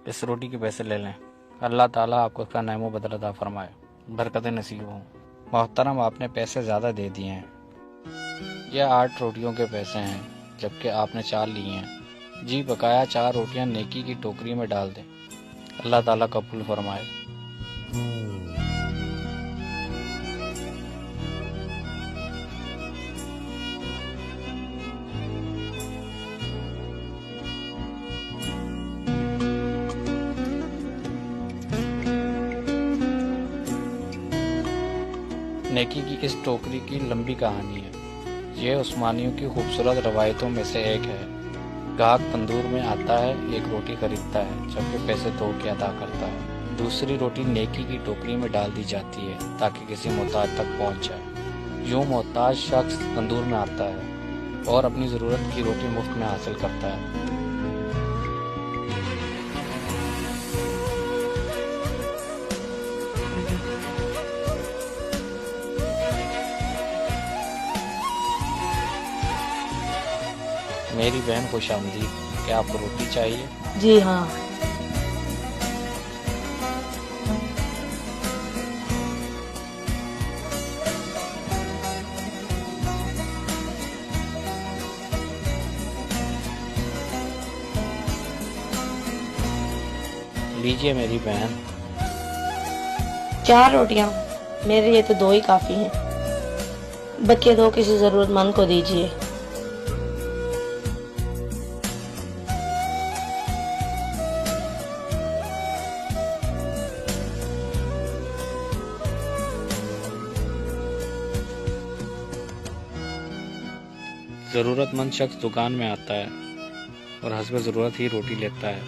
اس روٹی کے پیسے لے لیں، اللہ تعالیٰ آپ کو اس کا نعم و بدل عطا فرمائے، برکتیں نصیب ہوں۔ محترم، آپ نے پیسے زیادہ دے دیے ہیں، یہ 8 روٹیوں کے پیسے ہیں جبکہ آپ نے 4 لی ہیں۔ جی، بقایا 4 روٹیاں نیکی کی ٹوکری میں ڈال دیں، اللہ تعالیٰ قبول فرمائے۔ نیکی کی اس ٹوکری کی لمبی کہانی ہے۔ یہ عثمانیوں کی خوبصورت روایتوں میں سے ایک ہے۔ گاہک تندور میں آتا ہے، ایک روٹی خریدتا ہے جبکہ پیسے دو کے ادا کرتا ہے۔ دوسری روٹی نیکی کی ٹوکری میں ڈال دی جاتی ہے تاکہ کسی محتاج تک پہنچ جائے۔ یوں محتاج شخص تندور میں آتا ہے اور اپنی ضرورت کی روٹی مفت میں حاصل کرتا ہے۔ میری بہن خوش آمدید، کیا آپ کو روٹی چاہیے؟ جی ہاں۔ لیجیے میری بہن۔ 4 روٹیاں؟ میرے لیے تو 2 ہی کافی ہیں، بچے 2 کسی ضرورت مند کو دیجیے۔ ضرورت مند شخص دکان میں آتا ہے اور حسب ضرورت ہی روٹی لیتا ہے۔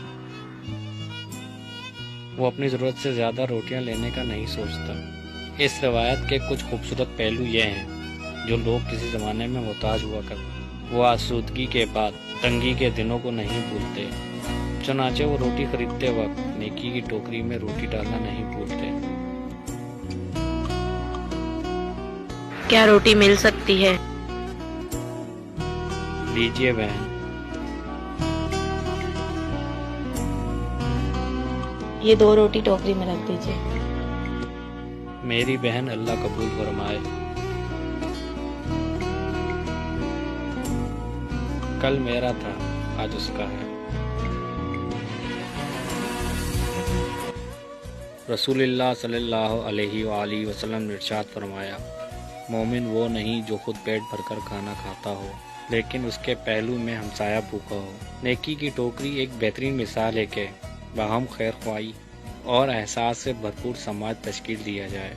وہ اپنی ضرورت سے زیادہ روٹیاں لینے کا نہیں سوچتا۔ اس روایت کے کچھ خوبصورت پہلو یہ ہیں جو لوگ کسی زمانے میں محتاج ہوا کرتے، وہ آسودگی کے بعد تنگی کے دنوں کو نہیں بھولتے، چنانچہ وہ روٹی خریدتے وقت نیکی کی ٹوکری میں روٹی ڈالنا نہیں بھولتے۔ کیا روٹی مل سکتی ہے؟ لیجیے بہن۔ یہ 2 روٹی ٹوکری میں رکھ دیجیے۔ میری بہن، اللہ قبول فرمائے۔ کل میرا تھا، آج اس کا ہے۔ رسول اللہ صلی اللہ علیہ وآلہ وسلم نے ارشاد فرمایا، مومن وہ نہیں جو خود پیٹ بھر کر کھانا کھاتا ہو لیکن اس کے پہلو میں ہمسایہ بھوکا ہو۔ نیکی کی ٹوکری ایک بہترین مثال ہے کہ باہم خیر خواہی اور احساس سے بھرپور سماج تشکیل دیا جائے۔